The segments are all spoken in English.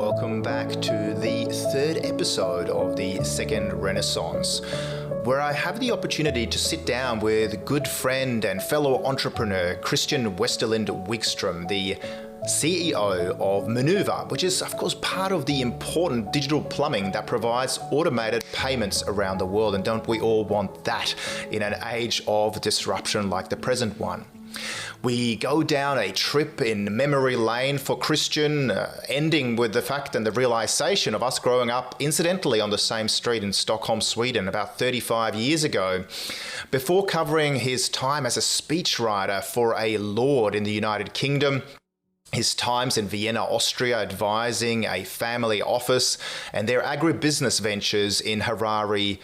welcome back to the third episode of the Second Renaissance, where I have the opportunity to sit down with good friend and fellow entrepreneur Christian Westerlind Wigström, the CEO of Moonova, which is of course part of the important digital plumbing that provides automated payments around the world. And don't we all want that in an age of disruption like the present one? We go down a trip in memory lane for Christian, ending with the fact and the realization of us growing up incidentally on the same street in Stockholm, Sweden about 35 years ago, before covering his time as a speechwriter for a lord in the United Kingdom, his times in Vienna, Austria, advising a family office, and their agribusiness ventures in Harare,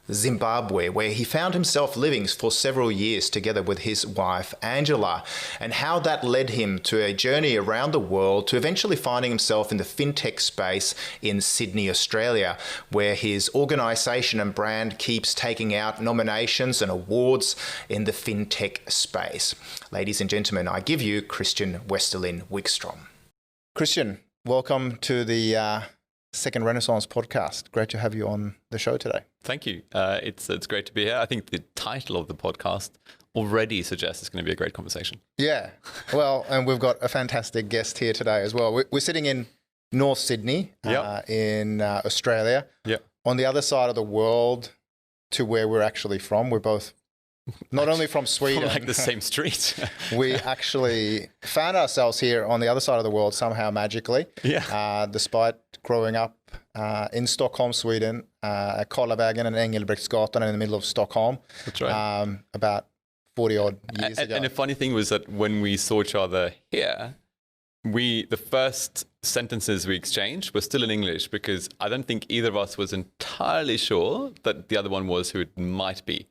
Zimbabwe, where he found himself living for several years together with his wife, Angela, and how that led him to a journey around the world to eventually finding himself in the FinTech space in Sydney, Australia, where his organisation and brand keeps taking out nominations and awards in the FinTech space. Ladies and gentlemen, I give you Christian Westerlind Wigström. Christian, welcome to the Second Renaissance podcast. Great to have you on the show today. Thank you. It's great to be here. I think the title of the podcast already suggests it's going to be a great conversation. Yeah. Well, and we've got a fantastic guest here today as well. We're sitting in North Sydney in Australia. Yeah. On the other side of the world to where we're actually from. We're both not only from Sweden. From like the same street. We actually found ourselves here on the other side of the world somehow magically. Yeah. Despite growing up in Stockholm, Sweden, at Karlavägen and Engelbrektsgatan in the middle of Stockholm. That's right. About 40 odd years ago. And the funny thing was that when we saw each other here, the first sentences we exchanged were still in English because I don't think either of us was entirely sure that the other one was who it might be.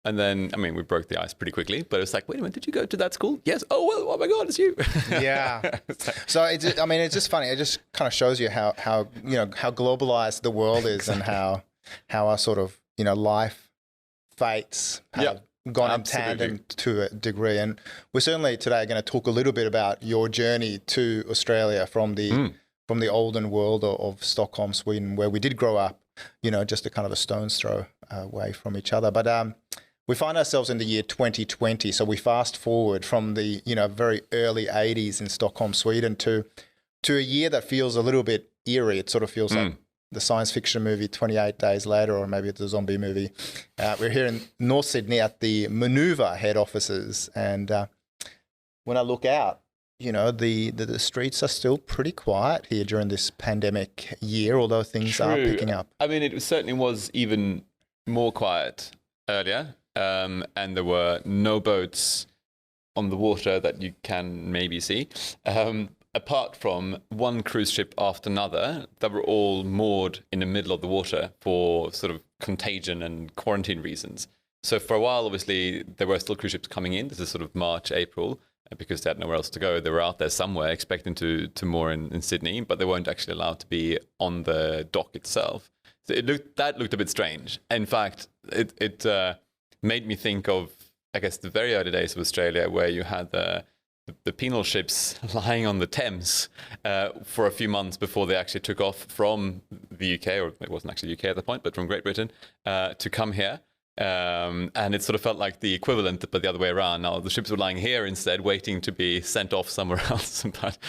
And then, I mean, we broke the ice pretty quickly, but it was like, wait a minute, did you go to that school? Yes. Oh, well, oh my God, it's you. Yeah. So it's just funny. It just kind of shows you how globalized the world is and how our sort of, life fates have gone in tandem to a degree. And we're certainly today going to talk a little bit about your journey to Australia from the olden world of Stockholm, Sweden, where we did grow up, just a kind of a stone's throw away from each other. But we find ourselves in the year 2020, so we fast forward from the very early 80s in Stockholm, Sweden, to a year that feels a little bit eerie. It sort of feels like the science fiction movie 28 Days Later, or maybe it's a zombie movie. We're here in North Sydney at the Moonova head offices, and when I look out, the streets are still pretty quiet here during this pandemic year, although things are picking up. I mean, it certainly was even more quiet earlier. And there were no boats on the water that you can maybe see, apart from one cruise ship after another that were all moored in the middle of the water for sort of contagion and quarantine reasons. So for a while, obviously, there were still cruise ships coming in. This is sort of March, April, because they had nowhere else to go. They were out there somewhere expecting to moor in Sydney, but they weren't actually allowed to be on the dock itself. So that looked a bit strange. In fact, it made me think of, I guess, the very early days of Australia, where you had the penal ships lying on the Thames for a few months before they actually took off from the UK, or it wasn't actually UK at the point, but from Great Britain, to come here. And it sort of felt like the equivalent, but the other way around. Now the ships were lying here instead, waiting to be sent off somewhere else. But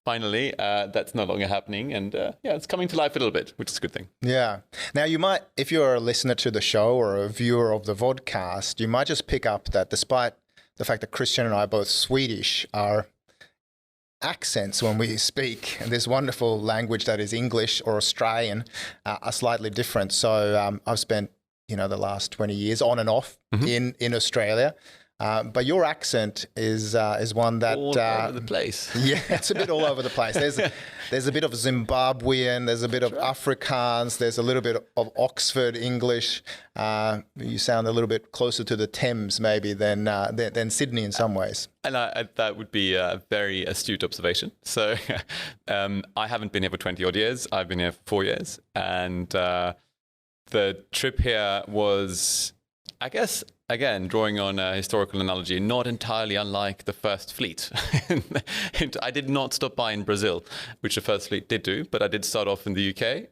finally, that's no longer happening. And it's coming to life a little bit, which is a good thing. Yeah. Now, you might, if you're a listener to the show or a viewer of the vodcast, you might just pick up that despite the fact that Christian and I are both Swedish, our accents when we speak this wonderful language that is English or Australian are slightly different. So I've spent, the last 20 years on and off in Australia. But your accent is one that all over the place. Yeah, it's a bit all over the place. There's a bit of Zimbabwean, there's a bit of Afrikaans, there's a little bit of Oxford English. You sound a little bit closer to the Thames maybe than Sydney in some ways. And that would be a very astute observation. So I haven't been here for 20 odd years. I've been here for 4 years, and the trip here was, I guess, again, drawing on a historical analogy, not entirely unlike the first fleet. I did not stop by in Brazil, which the first fleet did do, but I did start off in the UK,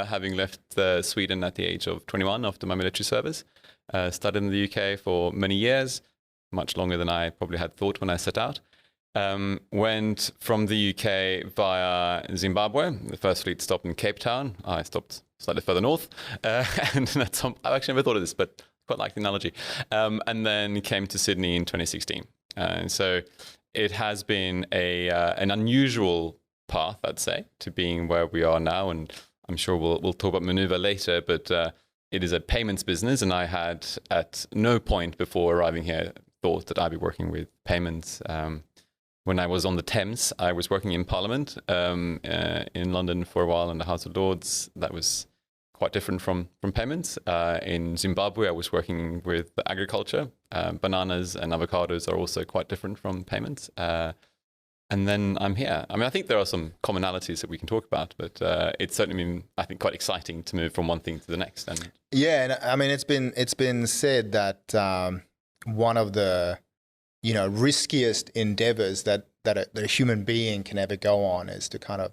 having left Sweden at the age of 21 after my military service. Studied in the UK for many years, much longer than I probably had thought when I set out. Went from the UK via Zimbabwe. The first fleet stopped in Cape Town. I stopped slightly further north. And that's, I've actually never thought of this, but quite like the analogy. And then came to Sydney in 2016. So it has been an unusual path, I'd say, to being where we are now. And I'm sure we'll talk about Moonova later, but it is a payments business. And I had at no point before arriving here thought that I'd be working with payments. When I was on the Thames, I was working in Parliament in London for a while in the House of Lords. That was quite different from payments. In Zimbabwe, I was working with agriculture. Bananas and avocados are also quite different from payments. And then I'm here. I mean, I think there are some commonalities that we can talk about, but it's certainly been, I think, quite exciting to move from one thing to the next. And yeah, and I mean, it's been said that one of the riskiest endeavors that a human being can ever go on is to kind of,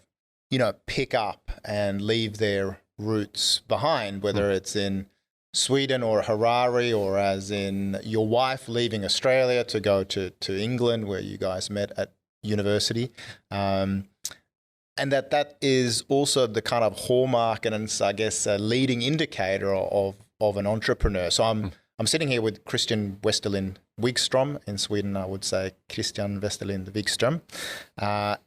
pick up and leave their roots behind, whether it's in Sweden or Harare, or as in your wife leaving Australia to go to England, where you guys met at university. And that is also the kind of hallmark and I guess a leading indicator of an entrepreneur. So I'm sitting here with Christian Westerlind Wigström. In Sweden, I would say Christian Westerlind Wigström.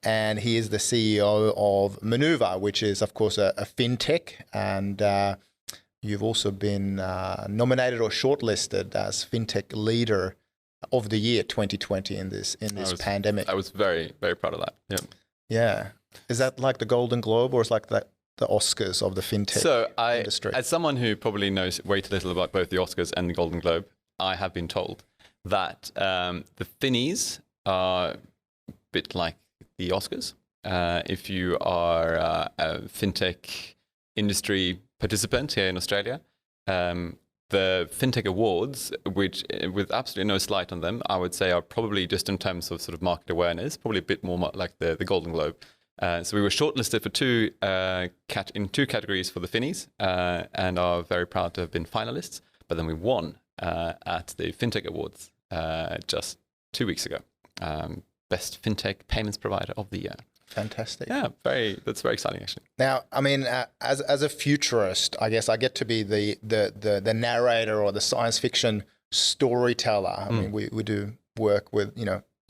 And he is the CEO of Moonova, which is, of course, a FinTech. And you've also been nominated or shortlisted as FinTech Leader of the Year 2020 in this pandemic. I was very, very proud of that. Yeah. Yeah. Is that like the Golden Globe, or is like the Oscars of the fintech industry? As someone who probably knows way too little about both the Oscars and the Golden Globe, I have been told that the Finnies are a bit like the Oscars. If you are a fintech industry participant here in Australia, the FinTech Awards, which with absolutely no slight on them, I would say are probably, just in terms of sort of market awareness, probably a bit more like the Golden Globe. So we were shortlisted for two categories for the Finnies, and are very proud to have been finalists. But then we won at the FinTech Awards just 2 weeks ago. Best FinTech Payments Provider of the Year. Fantastic. Yeah, that's very exciting, actually. Now, I mean, as a futurist, I guess I get to be the narrator or the science fiction storyteller. I mean, we do work with,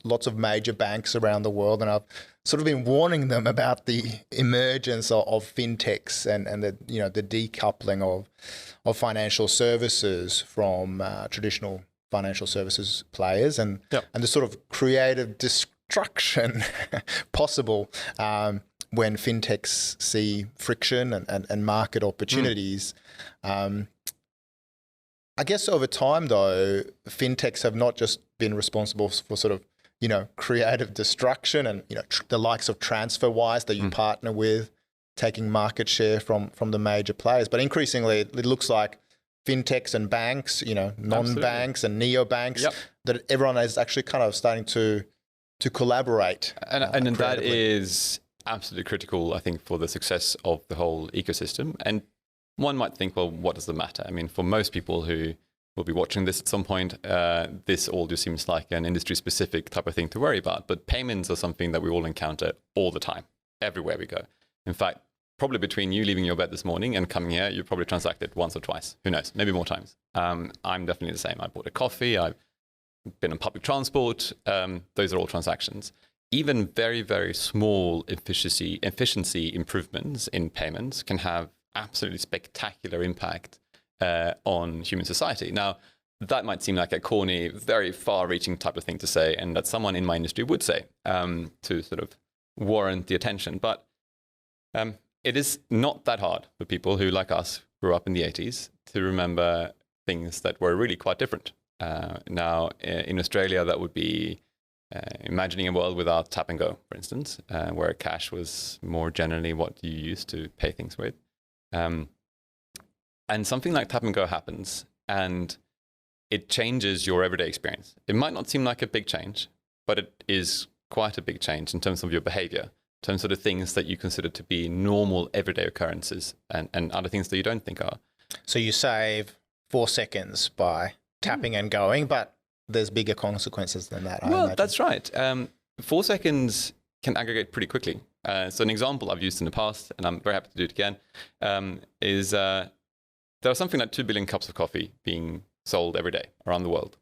lots of major banks around the world, and I've sort of been warning them about the emergence of fintechs and the decoupling of financial services from traditional financial services players, and the sort of creative destruction possible when fintechs see friction and market opportunities. I guess over time, though, fintechs have not just been responsible for sort of creative destruction and, the likes of TransferWise that you partner with, taking market share from the major players. But increasingly, it looks like fintechs and banks, non-banks and neobanks, that everyone is actually kind of starting to collaborate. And that is absolutely critical, I think, for the success of the whole ecosystem. And one might think, well, what does it matter? I mean, for most people who will be watching this at some point, this all just seems like an industry-specific type of thing to worry about. But payments are something that we all encounter all the time, everywhere we go. In fact, probably between you leaving your bed this morning and coming here, you probably transacted once or twice. Who knows? Maybe more times. I'm definitely the same. I bought a coffee. I've been on public transport. Those are all transactions. Even very, very small efficiency improvements in payments can have absolutely spectacular impact on human society. Now, that might seem like a corny, very far-reaching type of thing to say, and that someone in my industry would say to sort of warrant the attention. But it is not that hard for people who, like us, grew up in the 80s to remember things that were really quite different. Now, in Australia, that would be imagining a world without tap and go, for instance, where cash was more generally what you used to pay things with. And something like tap and go happens, and it changes your everyday experience. It might not seem like a big change, but it is quite a big change in terms of your behavior, in terms of the things that you consider to be normal everyday occurrences and other things that you don't think are. So you save 4 seconds by tapping and going, but there's bigger consequences than that, I imagine. That's right. 4 seconds can aggregate pretty quickly. So an example I've used in the past, and I'm very happy to do it again, is there are something like 2 billion cups of coffee being sold every day around the world.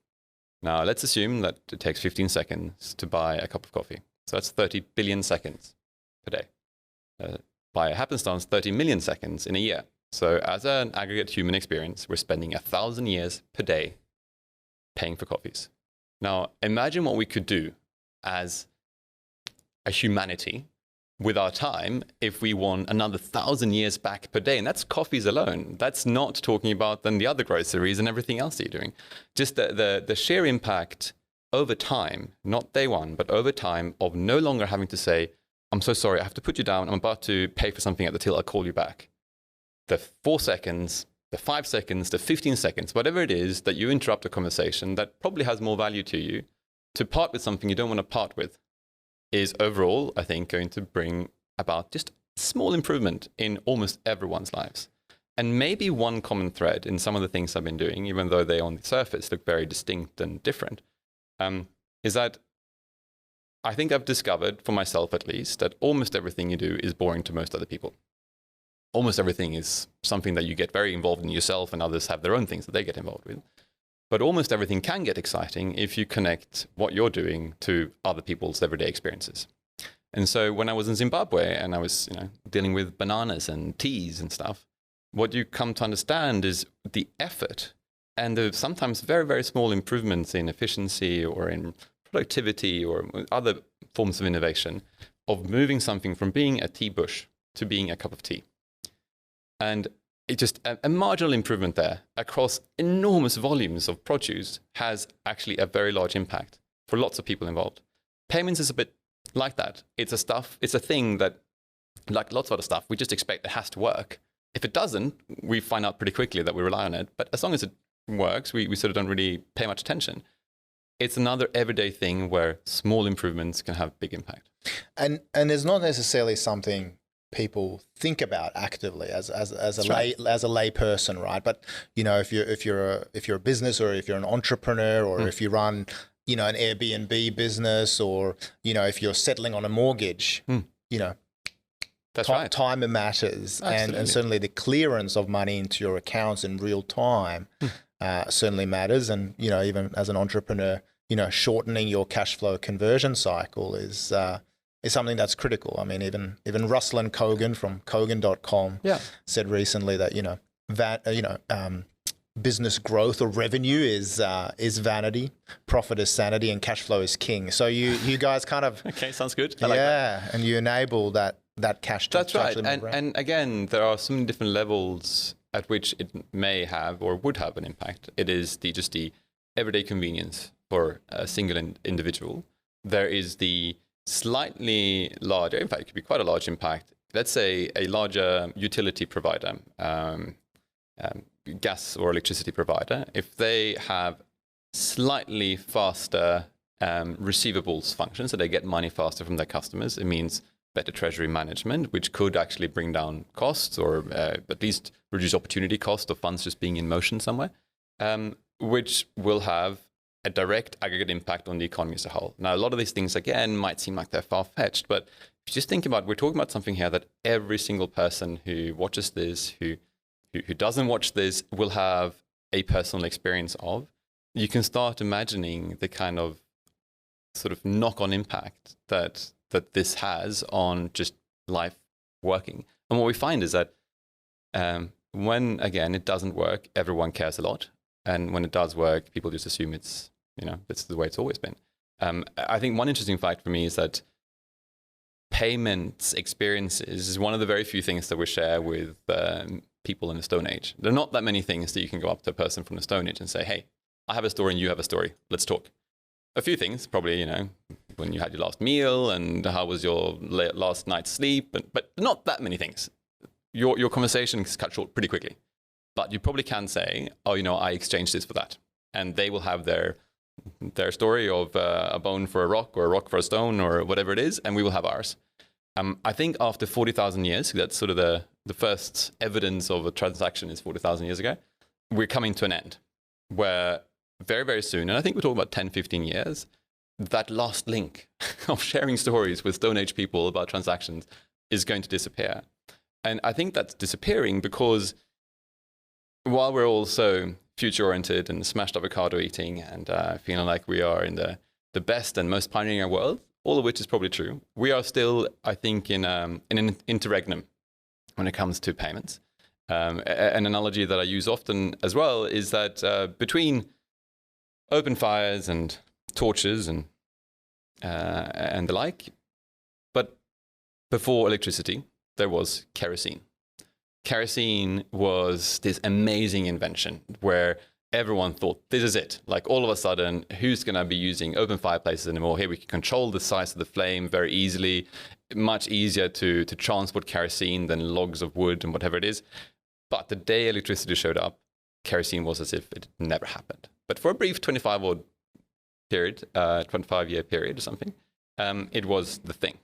Now, let's assume that it takes 15 seconds to buy a cup of coffee. So that's 30 billion seconds per day. By happenstance, 30 million seconds in a year. So as an aggregate human experience, we're spending 1,000 years per day paying for coffees. Now, imagine what we could do as a humanity with our time if we won another 1,000 years back per day. And that's coffees alone. That's not talking about then the other groceries and everything else that you're doing. Just the sheer impact over time, not day one, but over time of no longer having to say, I'm so sorry, I have to put you down. I'm about to pay for something at the till. I'll call you back. The 4 seconds, the 5 seconds, the 15 seconds, whatever it is that you interrupt a conversation that probably has more value to you, to part with something you don't want to part with, is overall, I think, going to bring about just a small improvement in almost everyone's lives. And maybe one common thread in some of the things I've been doing, even though they on the surface look very distinct and different, is that I think I've discovered, for myself at least, that almost everything you do is boring to most other people. Almost everything is something that you get very involved in yourself, and others have their own things that they get involved with. But almost everything can get exciting if you connect what you're doing to other people's everyday experiences. And so when I was in Zimbabwe and I was, dealing with bananas and teas and stuff, what you come to understand is the effort and the sometimes very, very small improvements in efficiency or in productivity or other forms of innovation of moving something from being a tea bush to being a cup of tea. And it just a marginal improvement there across enormous volumes of produce has actually a very large impact for lots of people involved. Payments is a bit like that. It's a thing that, like lots of other stuff, we just expect it has to work. If it doesn't, we find out pretty quickly that we rely on it. But as long as it works, we sort of don't really pay much attention. It's another everyday thing where small improvements can have big impact. And it's not necessarily something people think about actively as a lay person, right? But if you're a business, or if you're an entrepreneur, or if you run an Airbnb business, or if you're settling on a mortgage, that's right. Time matters, and certainly the clearance of money into your accounts in real time certainly matters. And even as an entrepreneur, shortening your cash flow conversion cycle is something that's critical. I mean, even Ruslan Kogan from Kogan.com said recently that business growth or revenue is vanity, profit is sanity, and cash flow is king. So you guys kind of okay, sounds good. I like that. And you enable that cash. That's right. And again, there are so many different levels at which it may have or would have an impact. It is just the everyday convenience for a single individual. There is the slightly larger, in fact, it could be quite a large impact. Let's say a larger utility provider, gas or electricity provider, if they have slightly faster receivables functions, so they get money faster from their customers, it means better treasury management, which could actually bring down costs or at least reduce opportunity cost of funds just being in motion somewhere, which will have a direct aggregate impact on the economy as a whole. Now, a lot of these things, again, might seem like they're far-fetched, but if you just think about, we're talking about something here that every single person who watches this, who doesn't watch this, will have a personal experience of. You can start imagining the kind of sort of knock-on impact that this has on just life working. And what we find is that when, again, it doesn't work, everyone cares a lot. And when it does work, people just assume it's, that's the way it's always been. I think one interesting fact for me is that payments experiences is one of the very few things that we share with people in the Stone Age. There are not that many things that you can go up to a person from the Stone Age and say, hey, I have a story and you have a story. Let's talk. A few things, probably, when you had your last meal and how was your last night's sleep, but not that many things. Your conversation is cut short pretty quickly. But you probably can say, oh, I exchanged this for that. and they will have their story of a bone for a rock or a rock for a stone or whatever it is, and we will have ours. I think after 40,000 years, that's sort of the first evidence of a transaction is 40,000 years ago, we're coming to an end where very, very soon, and I think we're talking about 10, 15 years, that last link of sharing stories with Stone Age people about transactions is going to disappear. And I think that's disappearing because while we're all so future-oriented and smashed avocado eating and feeling like we are in the best and most pioneering world, all of which is probably true, we are still, I think, in an interregnum when it comes to payments. An analogy that I use often as well is that between open fires and torches and the like, but before electricity, there was kerosene. Kerosene was this amazing invention where everyone thought, this is it. Like all of a sudden, who's going to be using open fireplaces anymore? Here we can control the size of the flame very easily. Much easier to transport kerosene than logs of wood and whatever it is. But the day electricity showed up, kerosene was as if it never happened. But for a brief 25-year period or something, it was the thing.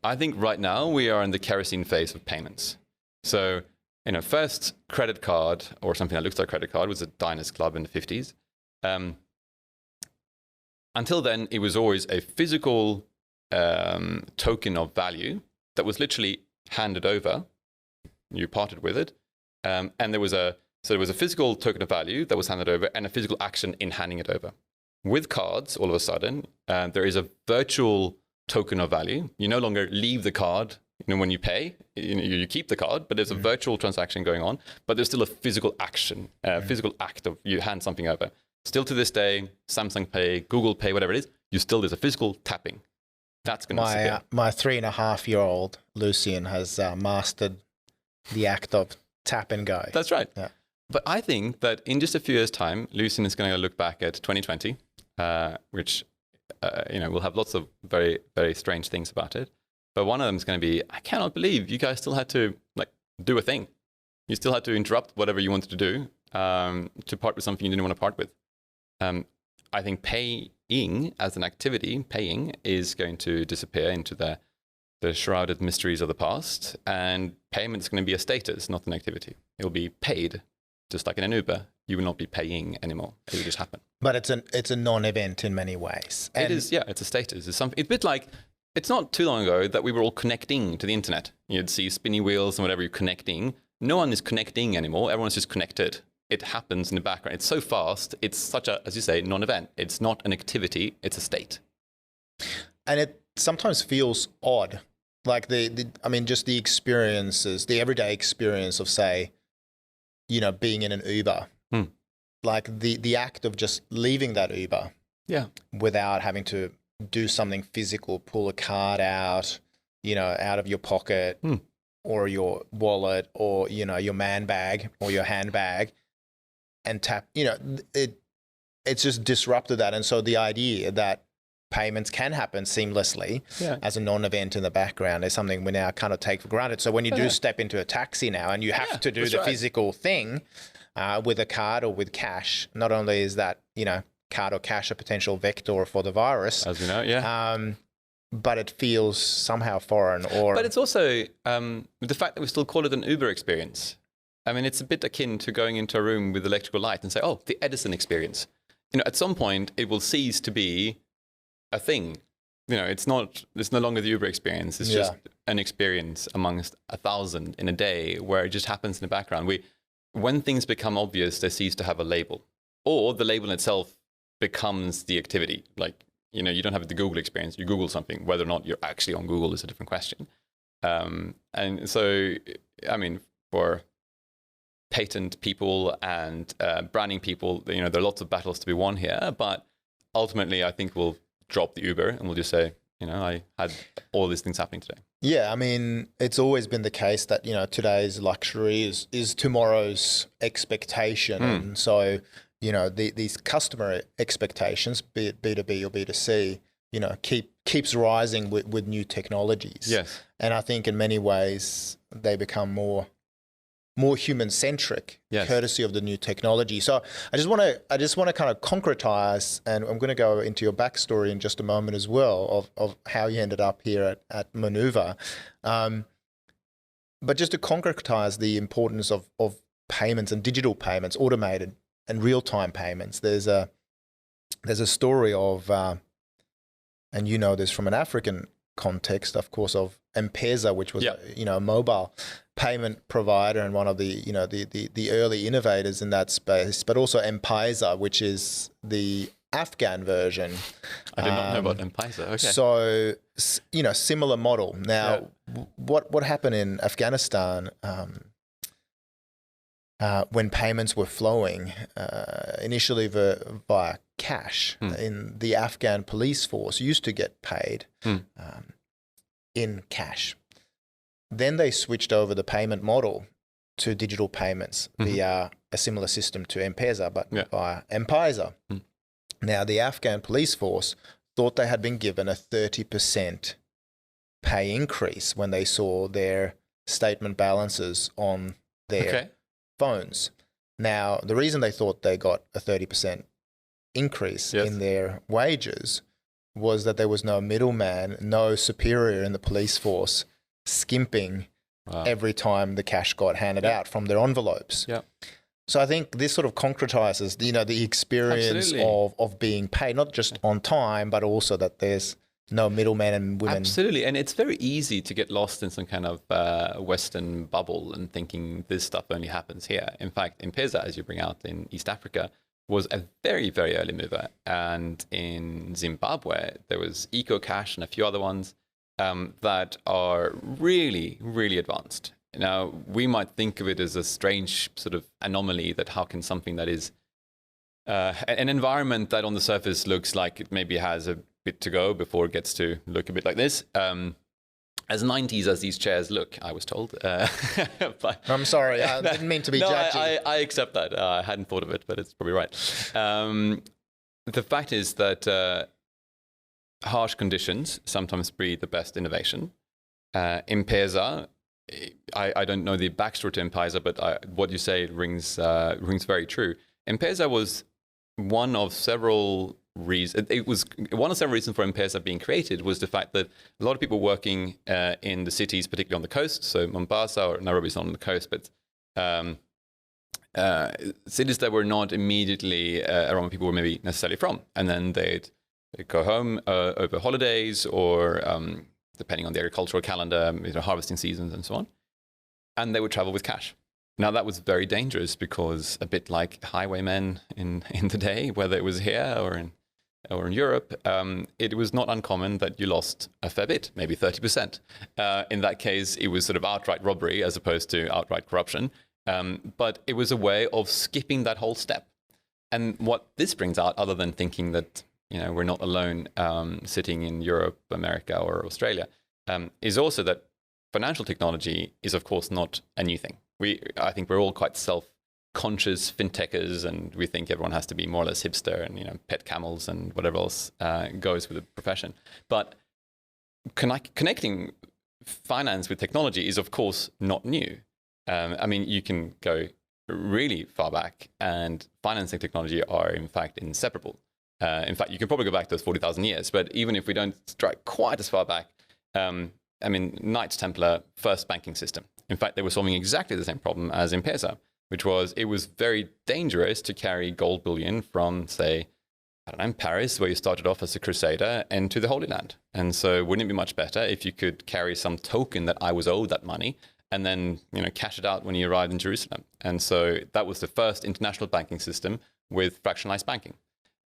I think right now we are in the kerosene phase of payments. So, first credit card or something that looks like a credit card was a Diners Club in the 50s. Until then, it was always a physical token of value that was literally handed over. You parted with it. And there was a physical token of value that was handed over and a physical action in handing it over. With cards, all of a sudden, there is a virtual token of value. You no longer leave the card. When you pay, you keep the card, but there's a virtual transaction going on, but there's still a physical action, physical act of you hand something over. Still to this day, Samsung Pay, Google Pay, whatever it is, there's a physical tapping. That's going to disappear. My 3.5-year-old Lucian has mastered the act of tap and go. That's right. Yeah. But I think that in just a few years' time, Lucian is going to look back at 2020, which will have lots of very, very strange things about it. But one of them is going to be, I cannot believe you guys still had to do a thing. You still had to interrupt whatever you wanted to do to part with something you didn't want to part with. I think paying as an activity, paying is going to disappear into the shrouded mysteries of the past. And payment is going to be a status, not an activity. It will be paid, just like in an Uber. You will not be paying anymore. It will just happen. But it's a non-event in many ways. And it is, yeah, it's a status. It's something. It's a bit like, it's not too long ago that we were all connecting to the internet. You'd see spinny wheels and whatever you're connecting. No one is connecting anymore. Everyone's just connected. It happens in the background. It's so fast. It's such a, as you say, non-event. It's not an activity. It's a state. And it sometimes feels odd. Like just the experiences, the everyday experience of, say, being in an Uber. Like the act of just leaving that Uber. Yeah. Without having to do something physical, pull a card out, out of your pocket or your wallet or, your man bag or your handbag and tap, it's just disrupted that. And so the idea that payments can happen seamlessly as a non-event in the background is something we now kind of take for granted. So when you do step into a taxi now and you have to do the physical thing with a card or with cash, not only is that, card or cash a potential vector for the virus, as we know, but it feels somehow foreign. But it's also the fact that we still call it an Uber experience. I mean, it's a bit akin to going into a room with electrical light and say, oh, the Edison experience. At some point it will cease to be a thing. It's no longer the Uber experience. It's just an experience amongst 1,000 in a day where it just happens in the background. When things become obvious, they cease to have a label, or the label itself becomes the activity. Like, you don't have the Google experience. You Google something, whether or not you're actually on Google is a different question. And so, I mean, for patent people and branding people, there are lots of battles to be won here. But ultimately, I think we'll drop the Uber and we'll just say, I had all these things happening today. Yeah, I mean, it's always been the case that, today's luxury is tomorrow's expectation. And so, these customer expectations, be it B2B or B2C, keeps rising with new technologies. Yes. And I think in many ways they become more more human-centric, Yes. courtesy of the new technology. So I just want to kind of concretize, and I'm going to go into your backstory in just a moment as well of how you ended up here at Moonova. But just to concretize the importance of payments and digital payments, automated and real-time payments. There's a story of, and you know this from an African context, of course, of M-Pesa, which was a mobile payment provider and one of the early innovators in that space, but also M-Pesa, which is the Afghan version. I did not know about M-Pesa. Okay. So, similar model. Now, what happened in Afghanistan when payments were flowing, initially via cash, in the Afghan police force used to get paid in cash. Then they switched over the payment model to digital payments via a similar system to M-Pesa, but via M-Pesa. Now, the Afghan police force thought they had been given a 30% pay increase when they saw their statement balances on their phones. Now, the reason they thought they got a 30% increase in their wages was that there was no middleman, no superior in the police force skimping every time the cash got handed out from their envelopes. So I think this sort of concretizes, the experience of being paid, not just on time, but also that there's no middleman and women. Absolutely. And it's very easy to get lost in some kind of Western bubble and thinking this stuff only happens here. In fact, M-Pesa, as you bring out in East Africa, was a very, very early mover. And in Zimbabwe, there was EcoCash and a few other ones that are really, really advanced. Now, we might think of it as a strange sort of anomaly that how can something that is an environment that on the surface looks like it maybe has a bit to go before it gets to look a bit like this. As 90s as these chairs look, I was told. But I'm sorry, I didn't mean to be judgy. I accept that. I hadn't thought of it, but it's probably right. The fact is that harsh conditions sometimes breed the best innovation. M-Pesa, I don't know the backstory to M-Pesa, but what you say rings very true. M-Pesa was one of several reasons. It was one of several reasons for M-Pesa being created was the fact that a lot of people working in the cities, particularly on the coast, so Mombasa or Nairobi is not on the coast, but cities that were not immediately around where people were maybe necessarily from, and then they'd go home over holidays or depending on the agricultural calendar, harvesting seasons and so on, and they would travel with cash. Now, that was very dangerous because a bit like highwaymen in the day, whether it was here or in Europe, it was not uncommon that you lost a fair bit, maybe 30%. In that case, it was sort of outright robbery as opposed to outright corruption. But it was a way of skipping that whole step. And what this brings out, other than thinking that we're not alone sitting in Europe, America, or Australia, is also that financial technology is, of course, not a new thing. I think we're all quite self-conscious fintechers, and we think everyone has to be more or less hipster and pet camels and whatever else goes with the profession. But connecting finance with technology is, of course, not new. I mean, you can go really far back, and finance and technology are, in fact, inseparable. In fact, you can probably go back to those 40,000 years. But even if we don't strike quite as far back, I mean, Knights Templar, first banking system. In fact, they were solving exactly the same problem as M-Pesa, which was it was very dangerous to carry gold bullion from, say, Paris, where you started off as a crusader, and to the Holy Land. And so wouldn't it be much better if you could carry some token that I was owed that money and then cash it out when you arrived in Jerusalem? And so that was the first international banking system with fractionalized banking.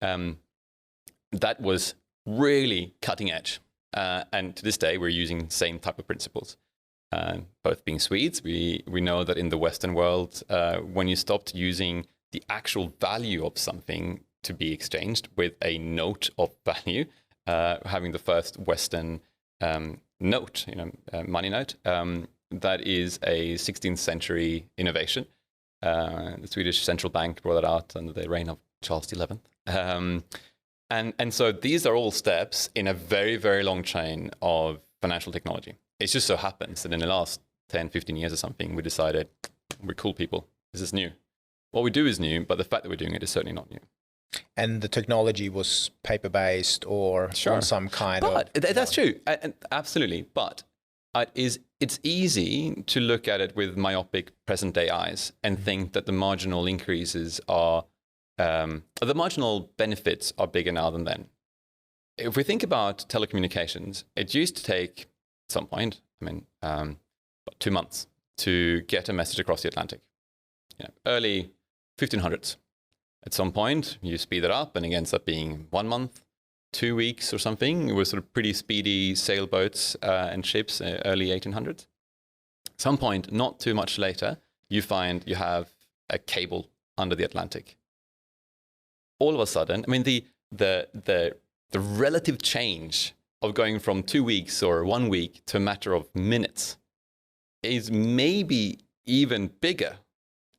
That was really cutting edge. And to this day, we're using the same type of principles. Both being Swedes, we know that in the Western world, when you stopped using the actual value of something to be exchanged with a note of value, having the first Western note, money note, that is a 16th century innovation. The Swedish central bank brought that out under the reign of Charles XI. And so these are all steps in a very, very long chain of financial technology. It just so happens that in the last 10, 15 years or something, we decided we're cool people. This is new. What we do is new, but the fact that we're doing it is certainly not new. And the technology was paper-based or on some kind but of... That's true, absolutely. But it's easy to look at it with myopic present-day eyes and think that the marginal increases are, the marginal benefits are bigger now than then. If we think about telecommunications, it used to take, at some point, about 2 months to get a message across the Atlantic. Early 1500s. At some point, you speed it up, and it ends up being 1 month, 2 weeks or something. It was sort of pretty speedy sailboats and ships, early 1800s. At some point, not too much later, you find you have a cable under the Atlantic. All of a sudden, the relative change of going from 2 weeks or 1 week to a matter of minutes is maybe even bigger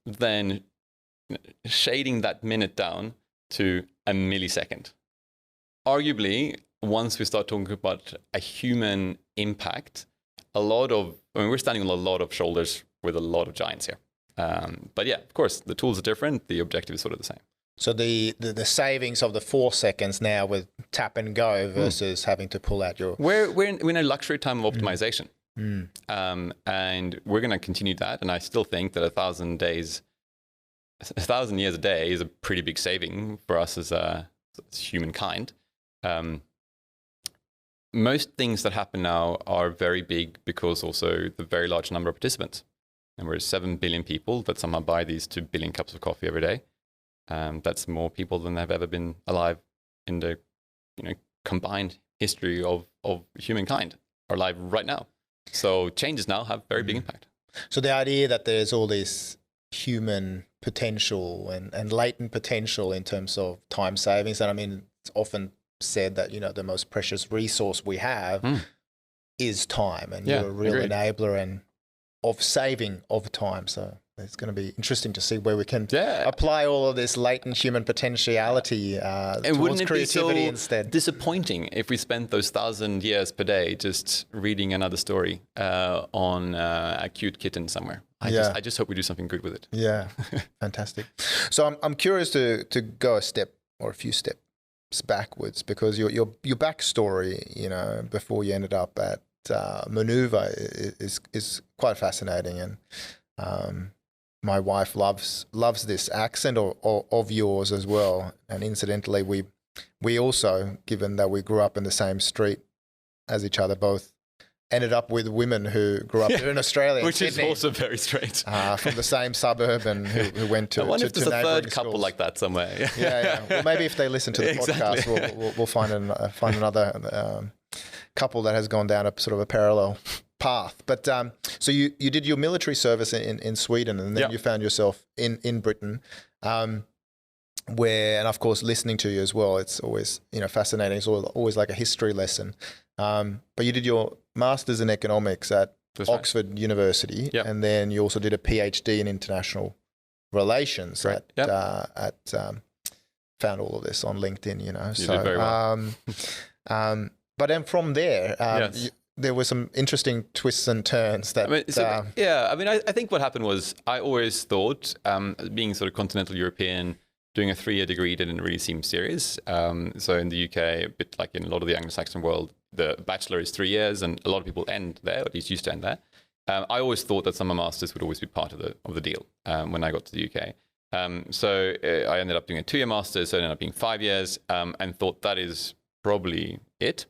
than shading that minute down to a millisecond. Arguably, once we start talking about a human impact, we're standing on a lot of shoulders with a lot of giants here. But yeah, of course, the tools are different. The objective is sort of the same. So the savings of the 4 seconds now with tap and go versus having to pull out your... We're in a luxury time of optimization. And we're going to continue that. And I still think that 1,000 years a day is a pretty big saving for us as humankind. Most things that happen now are very big because also the very large number of participants. And we're 7 billion people that somehow buy these 2 billion cups of coffee every day. That's more people than have ever been alive in the combined history of humankind are alive right now. So changes now have very big impact. So the idea that there's all this human potential and latent potential in terms of time savings, and it's often said that the most precious resource we have is time, and you're a real enabler of saving of time. So it's going to be interesting to see where we can apply all of this latent human potentiality towards creativity instead. Disappointing if we spent those 1,000 years per day just reading another story on a cute kitten somewhere. I just hope we do something good with it. Yeah, fantastic. So I'm curious to go a step or a few steps backwards, because your backstory, before you ended up at Moonova is quite fascinating, and my wife loves this accent of yours as well. And incidentally, we also, given that we grew up in the same street as each other, both ended up with women who grew up here in Australia, which in Sydney, is also very strange, from the same suburb, and who went to. I wonder if there's a third couple schools. Like that somewhere. Yeah. Well, maybe if they listen to the podcast, we'll find another couple that has gone down a sort of a parallel path. But so you did your military service in Sweden, and then you found yourself in Britain, where, and of course, listening to you as well, it's always fascinating. It's always like a history lesson. But you did your master's in economics at Oxford University, and then you also did a PhD in international relations. Found all of this on LinkedIn, You did very well. But then from there, there were some interesting twists and turns that. I think what happened was I always thought, being sort of continental European, doing a 3-year degree didn't really seem serious. So in the UK, a bit like in a lot of the Anglo-Saxon world, the bachelor is 3 years, and a lot of people end there, or at least used to end there. I always thought that summer masters would always be part of the deal when I got to the UK. So I ended up doing a 2-year master's, so it ended up being 5 years, and thought that is probably it.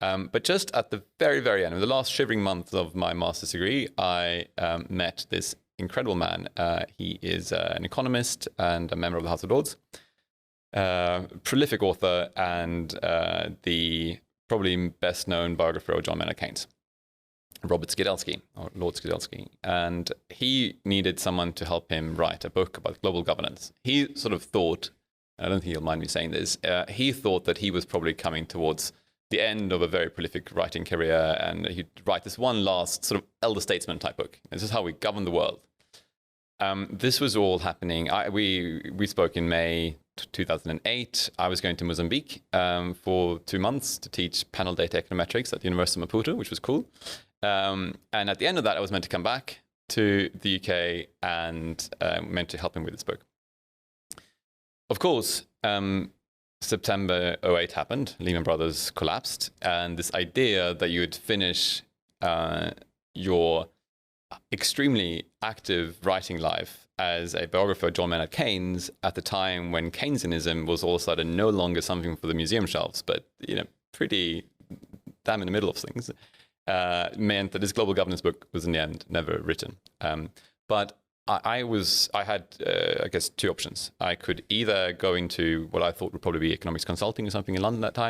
But just at the very, very end, in the last shivering month of my master's degree, I met this incredible man. He is an economist and a member of the House of Lords, prolific author, and the probably best known biographer of John Maynard Keynes, Robert Skidelsky, or Lord Skidelsky. And he needed someone to help him write a book about global governance. He sort of thought, I don't think he'll mind me saying this, he thought that he was probably coming towards the end of a very prolific writing career, and he'd write this one last sort of elder statesman type book. This is how we govern the world. This was all happening. We spoke in May 2008. I was going to Mozambique for 2 months to teach panel data econometrics at the University of Maputo, which was cool. And at the end of that, I was meant to come back, to the UK and meant to help him with his book. Of course, September 2008 happened, Lehman Brothers collapsed, and this idea that you would finish your extremely active writing life as a biographer of John Maynard Keynes at the time when Keynesianism was all of a sudden no longer something for the museum shelves, but pretty damn in the middle of things, meant that this global governance book was in the end never written. But I had, I guess, two options. I could either go into what I thought would probably be economics consulting or something in London at that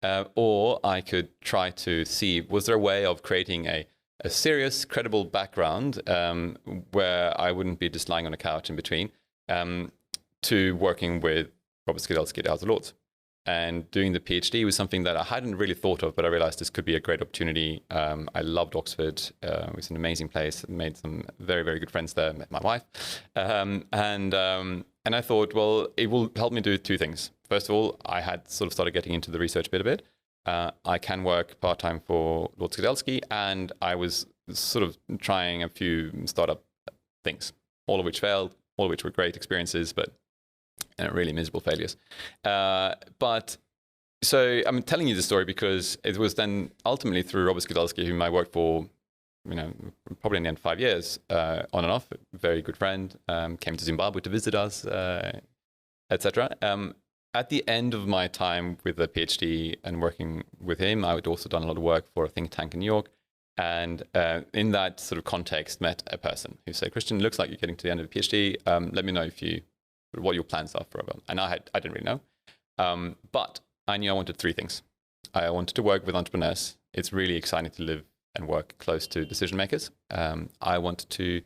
time, or I could try to see, was there a way of creating a serious, credible background where I wouldn't be just lying on a couch in between, to working with Robert Skidelsky at the House of Lords. And doing the PhD was something that I hadn't really thought of, but I realized this could be a great opportunity. I loved Oxford. It was an amazing place. I made some very, very good friends there, met my wife. And I thought, well, it will help me do two things. First of all, I had sort of started getting into the research bit a bit. I can work part-time for Lord Skidelsky, and I was sort of trying a few startup things, all of which failed, all of which were great experiences, but really miserable failures. But so I'm telling you the story because it was then ultimately through Robert Skidelsky, whom I worked for, probably in the end 5 years, on and off, a very good friend, came to Zimbabwe to visit us, etc. At the end of my time with the PhD and working with him, I had also done a lot of work for a think tank in New York. And in that sort of context, met a person who said, Christian, looks like you're getting to the end of the PhD. Let me know what your plans are forever. And I didn't really know. But I knew I wanted three things. I wanted to work with entrepreneurs. It's really exciting to live and work close to decision makers. I wanted to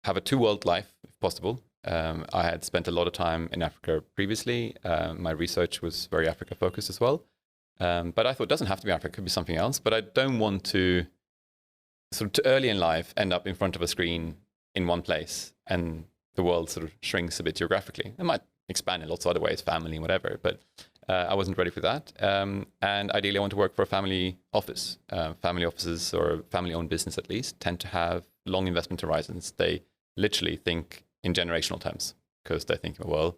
have a two-world life, if possible. I had spent a lot of time in Africa previously. My research was very Africa-focused as well. But I thought it doesn't have to be Africa, it could be something else. But I don't want to, sort of too early in life, end up in front of a screen in one place and the world sort of shrinks a bit geographically. It might expand in lots of other ways, family, whatever, but I wasn't ready for that. And ideally, I want to work for a family office. Family offices, or family-owned business at least, tend to have long investment horizons. They literally think in generational terms, because they think, well,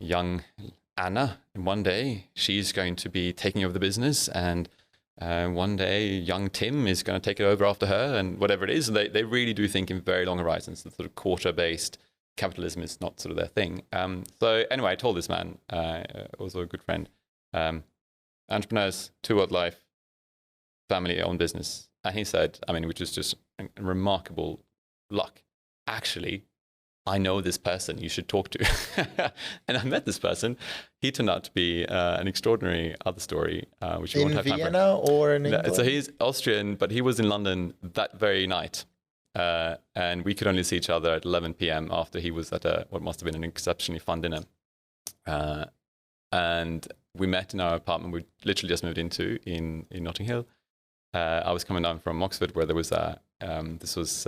young Anna, one day she's going to be taking over the business, and one day young Tim is going to take it over after her, and whatever it is. They really do think in very long horizons. The sort of quarter-based capitalism is not sort of their thing. So anyway, I told this man, also a good friend, entrepreneurs, two-world life, family-owned business. And he said, which is just remarkable luck. Actually, I know this person you should talk to. And I met this person. He turned out to be an extraordinary other story, which we won't have time for. In Vienna or in England? So he's Austrian, but he was in London that very night. And we could only see each other at 11 p.m. after he was at what must have been an exceptionally fun dinner. And we met in our apartment we literally just moved into in Notting Hill. I was coming down from Oxford, where there was this was...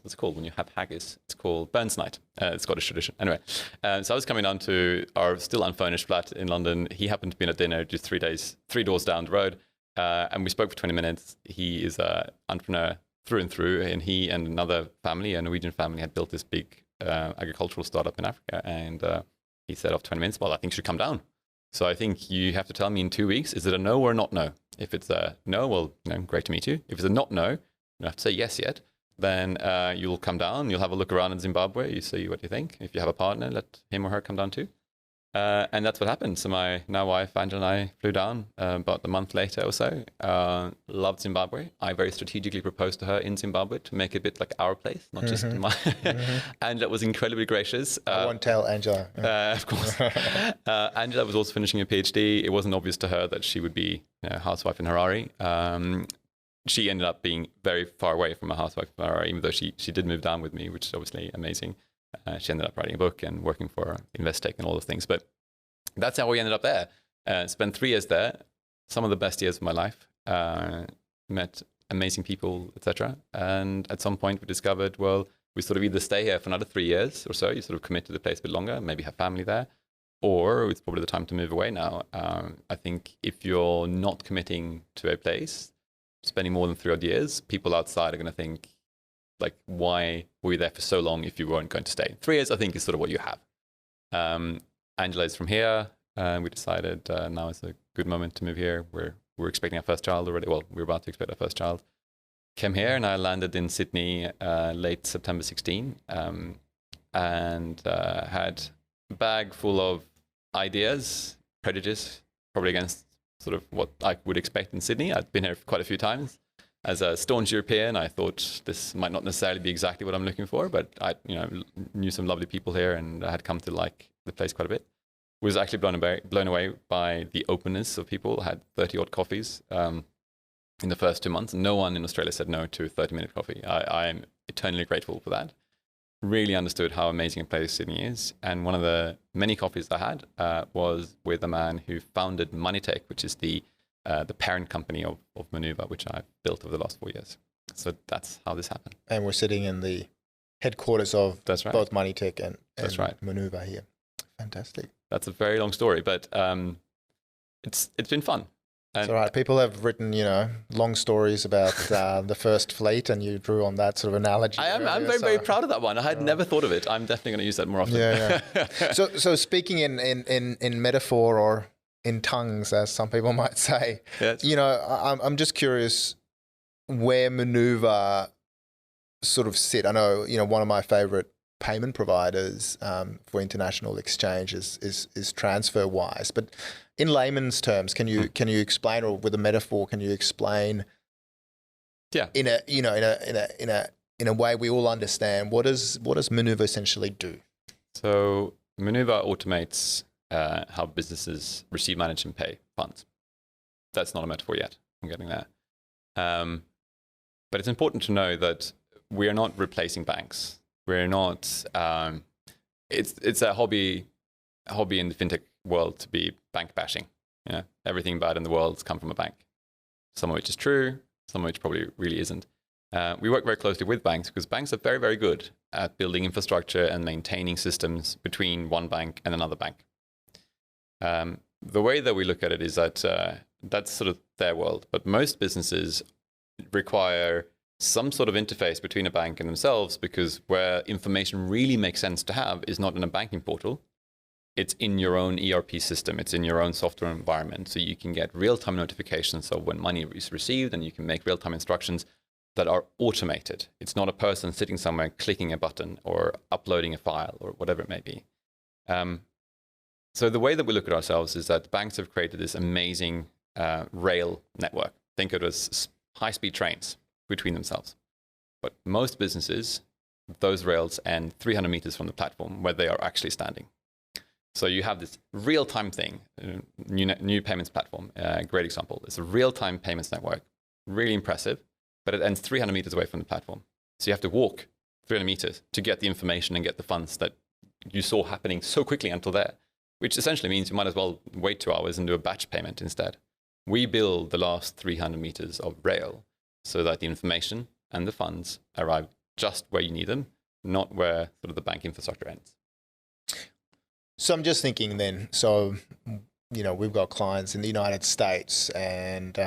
what's it called when you have haggis? It's called Burns Night. It's Scottish tradition. Anyway, so I was coming down to our still unfurnished flat in London. He happened to be at dinner just 3 doors down the road. And we spoke for 20 minutes. He is an entrepreneur through and through. And he and another family, a Norwegian family, had built this big agricultural startup in Africa. And he said after 20 minutes, well, I think you should come down. So I think you have to tell me in 2 weeks, is it a no or a not no? If it's a no, well, great to meet you. If it's a not no, you don't have to say yes yet. Then you'll come down, you'll have a look around in Zimbabwe, you see what you think. If you have a partner, let him or her come down too. And that's what happened. So my now wife, Angela, and I flew down about a month later or so. Loved Zimbabwe. I very strategically proposed to her in Zimbabwe to make it a bit like our place, not just my... Angela was incredibly gracious. I won't tell Angela. Of course. Angela was also finishing a PhD. It wasn't obvious to her that she would be a housewife in Harare. She ended up being very far away from a housewife, even though she did move down with me, which is obviously amazing. She ended up writing a book and working for Investec and all those things. But that's how we ended up there. Spent 3 years there, some of the best years of my life. Met amazing people, etc. And at some point we discovered, well, we sort of either stay here for another 3 years or so, you sort of commit to the place a bit longer, maybe have family there, or it's probably the time to move away now. I think if you're not committing to a place, spending more than 3 odd years, people outside are going to think like, why were you there for so long if you weren't going to stay? 3 years, I think, is sort of what you have. Angela is from here. We decided now is a good moment to move here. We're expecting our first child already. Well, we're about to expect our first child. Came here, and I landed in Sydney late September 16, and had a bag full of ideas, prejudice, probably against sort of what I would expect in Sydney. I'd been here quite a few times. As a staunch European, I thought this might not necessarily be exactly what I'm looking for, but I knew some lovely people here, and I had come to like the place quite a bit. Was actually blown away by the openness of people. I had 30-odd coffees in the first 2 months. No one in Australia said no to a 30-minute coffee. I am eternally grateful for that. Really understood how amazing a place Sydney is. And one of the many coffees I had was with a man who founded MoneyTech, which is the parent company of Moonova, which I've built over the last 4 years. So that's how this happened. And we're sitting in the headquarters of both MoneyTech and that's right. Moonova here. Fantastic. That's a very long story, but it's been fun. It's all right. People have written, long stories about the first fleet, and you drew on that sort of analogy. I'm very proud of that one. I had never thought of it. I'm definitely going to use that more often. Yeah. So speaking in metaphor or in tongues, as some people might say, yes. I'm just curious where Moonova sort of sit. I know, one of my favorite payment providers for international exchange is TransferWise, but in layman's terms, can you explain, or with a metaphor, can you explain? Yeah. In a way we all understand, what does Moonova essentially do? So Moonova automates how businesses receive, manage, and pay funds. That's not a metaphor yet. I'm getting there. But it's important to know that we are not replacing banks. We're not. It's a hobby in the fintech world to be bank bashing. Everything bad in the world's come from a bank. Some of which is true, some of which probably really isn't. We work very closely with banks because banks are very, very good at building infrastructure and maintaining systems between one bank and another bank. The way that we look at it is that that's sort of their world, but most businesses require some sort of interface between a bank and themselves, because where information really makes sense to have is not in a banking portal. It's in your own ERP system. It's in your own software environment. So you can get real-time notifications of when money is received, and you can make real-time instructions that are automated. It's not a person sitting somewhere clicking a button or uploading a file or whatever it may be. So the way that we look at ourselves is that banks have created this amazing rail network. Think of it as high-speed trains between themselves. But most businesses, those rails end 300 meters from the platform where they are actually standing. So you have this real-time thing, new payments platform, great example. It's a real-time payments network, really impressive, but it ends 300 meters away from the platform. So you have to walk 300 meters to get the information and get the funds that you saw happening so quickly until there, which essentially means you might as well wait 2 hours and do a batch payment instead. We build the last 300 meters of rail so that the information and the funds arrive just where you need them, not where sort of the bank infrastructure ends. So I'm just thinking then, so, we've got clients in the United States and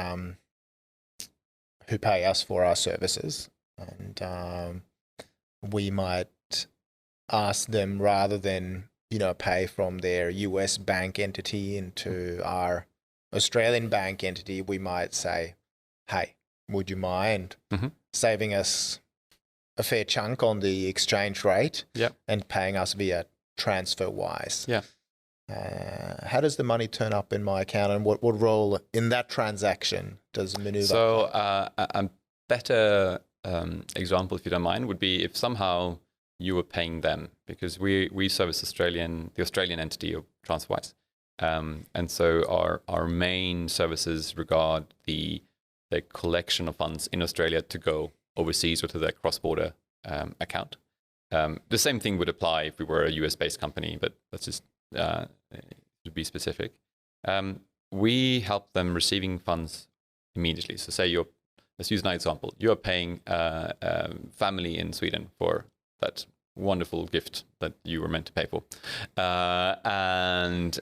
who pay us for our services, and we might ask them, rather than, pay from their US bank entity into our Australian bank entity, we might say, hey, would you mind saving us a fair chunk on the exchange rate and paying us via TransferWise? Yeah. How does the money turn up in my account, and what role in that transaction does Moonova So play? a better example, if you don't mind, would be if somehow you were paying them, because we service the Australian entity of TransferWise. And so our main services regard the collection of funds in Australia to go overseas or to their cross-border account. The same thing would apply if we were a US-based company, but let's just to be specific. We help them receiving funds immediately. So say let's use an example. You are paying a family in Sweden for that wonderful gift that you were meant to pay for. And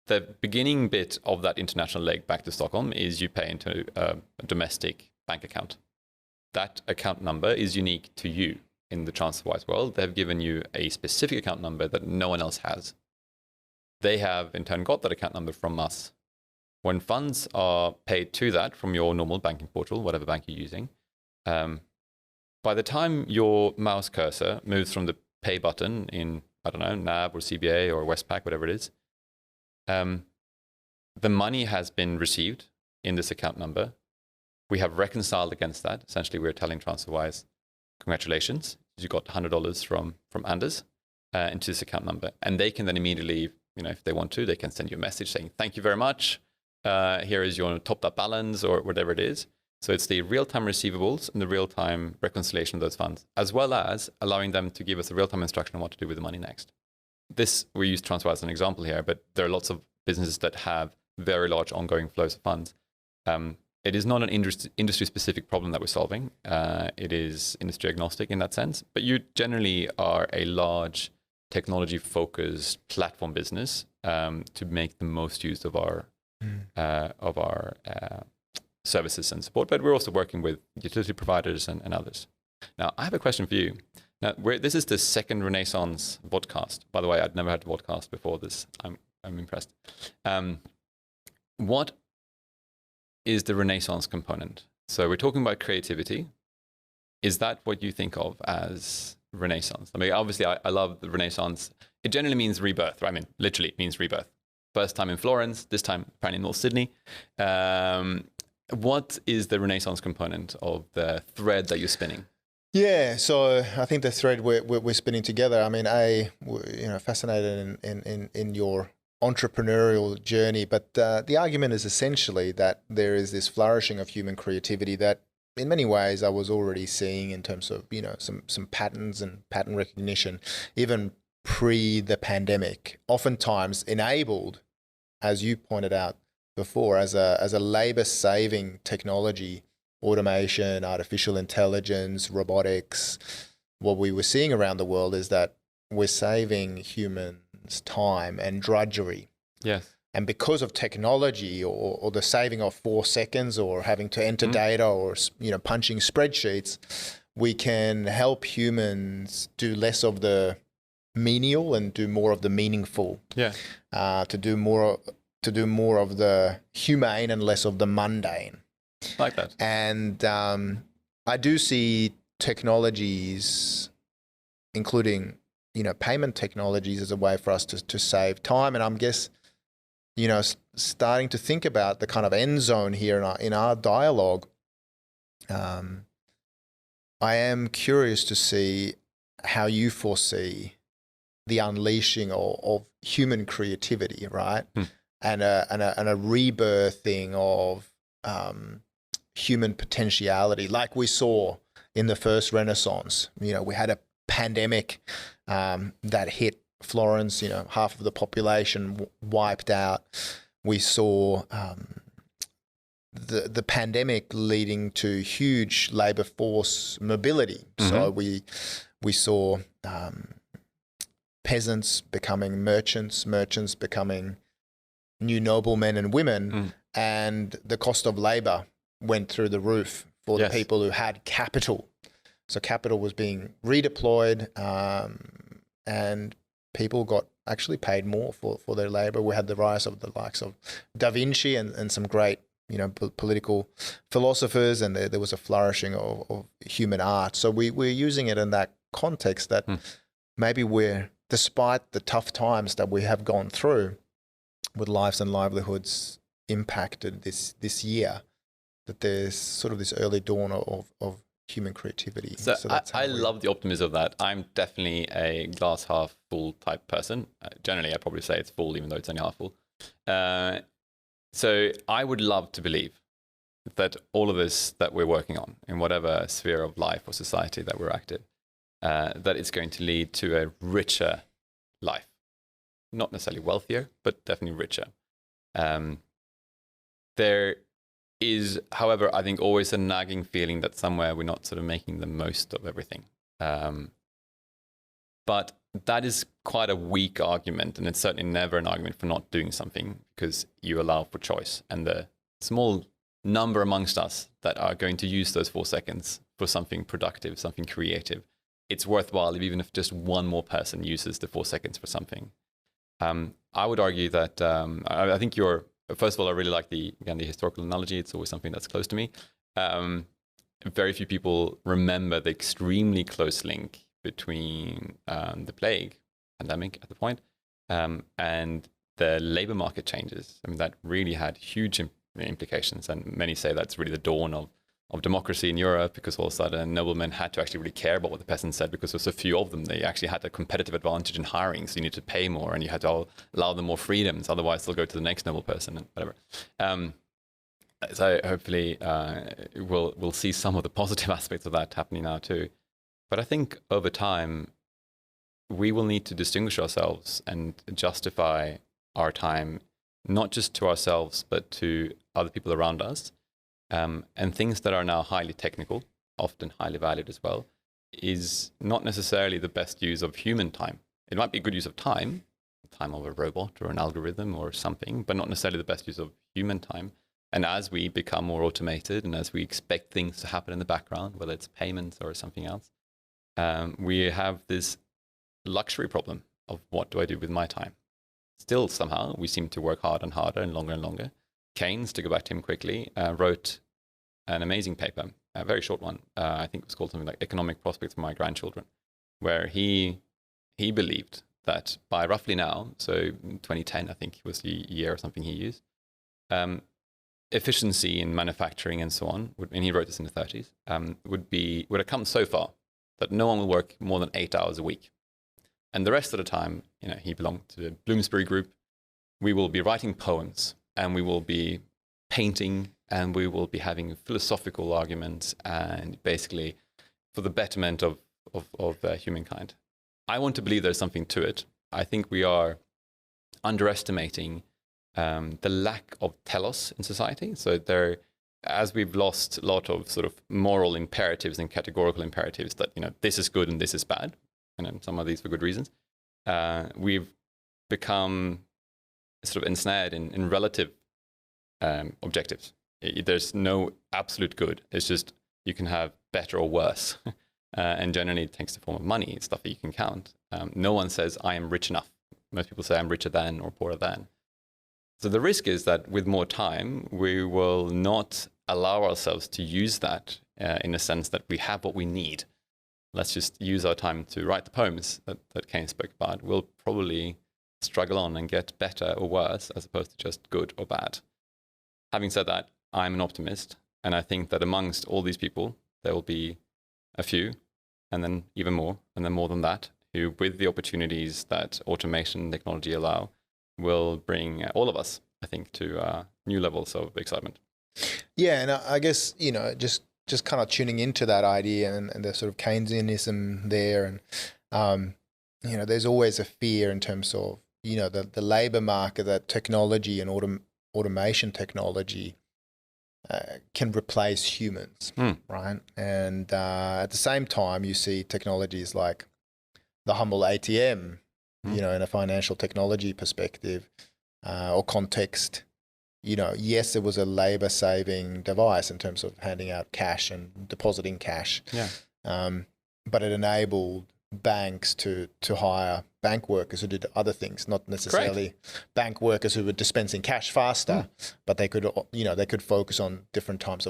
the beginning bit of that international leg back to Stockholm is you pay into a domestic bank account. that account number is unique to you. In the TransferWise world, they've given you a specific account number that no one else has. They have in turn got that account number from us. When funds are paid to that from your normal banking portal, whatever bank you're using, by the time your mouse cursor moves from the pay button in, I don't know, NAB or CBA or Westpac, whatever it is, the money has been received in this account number. We have reconciled against that. Essentially, we're telling TransferWise, congratulations, you got $100 from Anders into this account number. And they can then immediately, if they want to, they can send you a message saying, thank you very much. Here is your topped up balance or whatever it is. So it's the real-time receivables and the real-time reconciliation of those funds, as well as allowing them to give us a real-time instruction on what to do with the money next. We use TransferWise as an example here, but there are lots of businesses that have very large ongoing flows of funds. It is not an industry-specific problem that we're solving. It is industry agnostic in that sense, but you generally are a large technology-focused platform business to make the most use of our services and support. But we're also working with utility providers and others. Now, I have a question for you. Now, this is the second Renaissance podcast. By the way, I'd never had a podcast before this. I'm impressed. What is the Renaissance component? So we're talking about creativity. Is that what you think of as Renaissance? I mean, obviously, I love the Renaissance. It generally means rebirth, right? I mean, literally, it means rebirth. First time in Florence, this time apparently in North Sydney. What is the Renaissance component of the thread that you're spinning? Yeah, so I think the thread we're spinning together. I mean, fascinated in your entrepreneurial journey, but the argument is essentially that there is this flourishing of human creativity that in many ways I was already seeing in terms of some patterns and pattern recognition even pre the pandemic, oftentimes enabled, as you pointed out before, as a labor saving technology, automation, artificial intelligence, robotics. What we were seeing around the world is that we're saving humans time and drudgery. Yes. And because of technology or the saving of 4 seconds or having to enter data or punching spreadsheets, we can help humans do less of the menial and do more of the meaningful. Yeah. To do more of the humane and less of the mundane. Like that. And I do see technologies, including payment technologies, as a way for us to save time. And I'm starting to think about the kind of end zone here in our dialogue. I am curious to see how you foresee the unleashing of human creativity, right? And a rebirthing of human potentiality, like we saw in the first Renaissance. We had a pandemic that hit Florence. Half of the population wiped out. We saw the pandemic leading to huge labor force mobility. So we saw peasants becoming merchants becoming new noblemen and women, and the cost of labor went through the roof for the people who had capital. So capital was being redeployed, and people got actually paid more for their labor. We had the rise of the likes of Da Vinci and some great political philosophers, and there was a flourishing of human art. So we're using it in that context that maybe despite the tough times that we have gone through with lives and livelihoods impacted this year, that there's sort of this early dawn of human creativity. So I love the optimism of that. I'm definitely a glass half full type person. Generally, I'd probably say it's full, even though it's only half full. So I would love to believe that all of this that we're working on in whatever sphere of life or society that we're active, that it's going to lead to a richer life. Not necessarily wealthier, but definitely richer. There is, however, I think always a nagging feeling that somewhere we're not sort of making the most of everything. But that is quite a weak argument, and it's certainly never an argument for not doing something, because you allow for choice. And the small number amongst us that are going to use those 4 seconds for something productive, something creative, it's worthwhile even if just one more person uses the 4 seconds for something. I would argue that I think first of all, I really like the historical analogy. It's always something that's close to me. Very few people remember the extremely close link between the plague pandemic at the point and the labor market changes. I mean, that really had huge implications, and many say that's really the dawn of democracy in Europe, because all of a sudden noblemen had to actually really care about what the peasants said, because there's so few of them. They actually had a competitive advantage in hiring, so you need to pay more and you had to allow them more freedoms, otherwise they'll go to the next noble person and whatever. So hopefully we'll see some of the positive aspects of that happening now too. But I think over time we will need to distinguish ourselves and justify our time, not just to ourselves but to other people around us. And things that are now highly technical, often highly valued as well, is not necessarily the best use of human time. It might be a good use of time of a robot or an algorithm or something, but not necessarily the best use of human time. And as we become more automated and as we expect things to happen in the background, whether it's payments or something else, we have this luxury problem of what do I do with my time? Still, somehow, we seem to work harder and harder and longer. Keynes, to go back to him quickly, wrote an amazing paper, a very short one. I think it was called something like Economic Prospects for My Grandchildren, where he believed that by roughly now, so 2010, I think was the year or something he used, efficiency in manufacturing and so on, and he wrote this in the 30s, would have come so far that no one will work more than 8 hours a week. And the rest of the time, he belonged to the Bloomsbury Group, we will be writing poems, and we will be painting, and we will be having philosophical arguments, and basically for the betterment of humankind. I want to believe there's something to it. I think we are underestimating the lack of telos in society. So as we've lost a lot of sort of moral imperatives and categorical imperatives that, this is good and this is bad, and some of these for good reasons, we've become sort of ensnared in relative objectives. There's no absolute good. It's just you can have better or worse. And generally it takes the form of money. It's stuff that you can count. No one says, I am rich enough. Most people say I'm richer than or poorer than. So the risk is that with more time, we will not allow ourselves to use that in a sense that we have what we need. Let's just use our time to write the poems that Keynes spoke about. We'll probably struggle on and get better or worse as opposed to just good or bad. Having said that, I'm an optimist, and I think that amongst all these people, there will be a few, and then even more, and then more than that, who, with the opportunities that automation and technology allow, will bring all of us, I think, to new levels of excitement. Yeah, and I guess, just kind of tuning into that idea and the sort of Keynesianism there, and, there's always a fear in terms of, the labor market, that technology and automation technology can replace humans, right? And at the same time, you see technologies like the humble ATM, in a financial technology perspective or context. Yes, it was a labor-saving device in terms of handing out cash and depositing cash. Yeah. But it enabled banks to hire bank workers who did other things, not necessarily bank workers who were dispensing cash faster, but they could focus on different types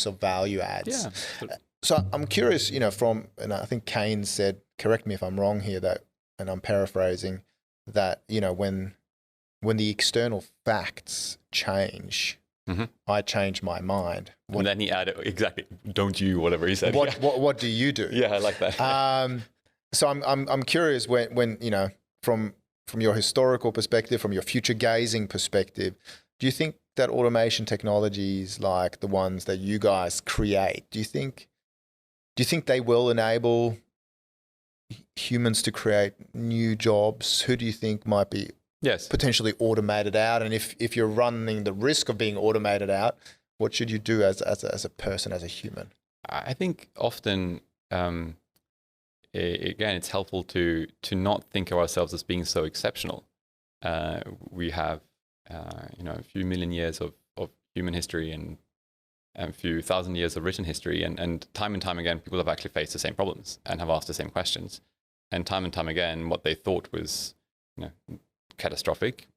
of value adds. Yeah. So I'm curious, and I think Keynes said, correct me if I'm wrong here, that, and I'm paraphrasing, that, when the external facts change, I change my mind. And then he added, exactly, don't you, whatever he said. What do you do? Yeah, I like that. So I'm curious when from your historical perspective, from your future gazing perspective, do you think that automation technologies like the ones that you guys create, do you think they will enable humans to create new jobs? Who do you think might be potentially automated out? And if you're running the risk of being automated out, what should you do as a person, as a human? I think often, again, it's helpful to not think of ourselves as being so exceptional. We have, a few million years of human history, and a few thousand years of written history, and time again, people have actually faced the same problems and have asked the same questions. And time again, what they thought was, catastrophic,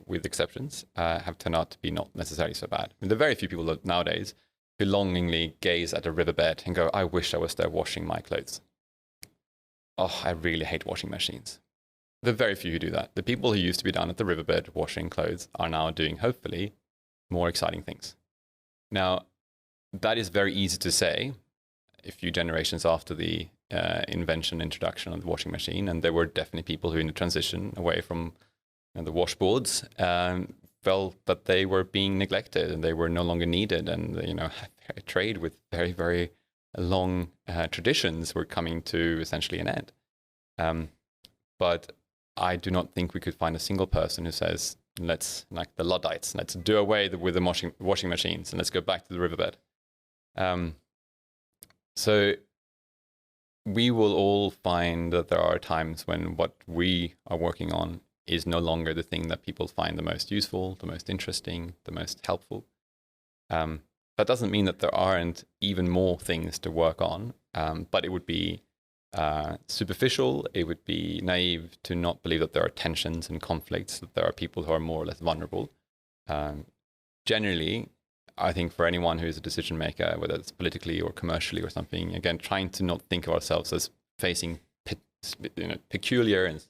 with exceptions, have turned out to be not necessarily so bad. I mean, there are very few people nowadays who longingly gaze at a riverbed and go, I wish I was there washing my clothes. Oh, I really hate washing machines. There are very few who do that. The people who used to be down at the riverbed washing clothes are now doing, hopefully, more exciting things. Now, that is very easy to say a few generations after the introduction of the washing machine, and there were definitely people who, in the transition away from the washboards, felt that they were being neglected and they were no longer needed, and trade with very, very long traditions were coming to essentially an end. But I do not think we could find a single person who says, let's, like the Luddites, let's do away with the washing machines and let's go back to the riverbed. So we will all find that there are times when what we are working on is no longer the thing that people find the most useful, the most interesting, the most helpful. That doesn't mean that there aren't even more things to work on, but it would be superficial. It would be naive to not believe that there are tensions and conflicts, that there are people who are more or less vulnerable. Generally, I think for anyone who's a decision maker, whether it's politically or commercially or something, again, trying to not think of ourselves as facing peculiar and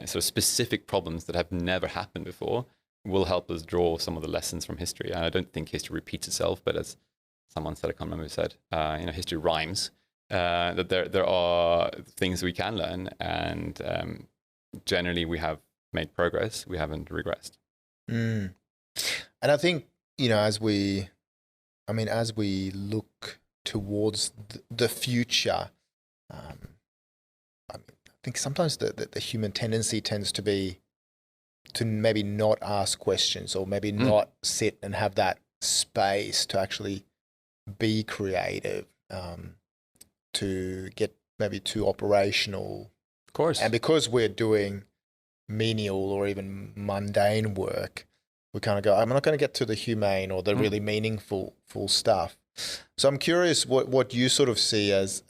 sort of specific problems that have never happened before will help us draw some of the lessons from history. And I don't think history repeats itself, but as someone said, I can't remember who said, history rhymes. That there are things we can learn, and generally we have made progress. We haven't regressed. And I think, as we look towards the future, I think sometimes the human tendency tends to be to maybe not ask questions, or maybe not sit and have that space to actually be creative, to get maybe too operational. Of course. And because we're doing menial or even mundane work, we kind of go, I'm not going to get to the humane or the really meaningful stuff. So I'm curious what you sort of see as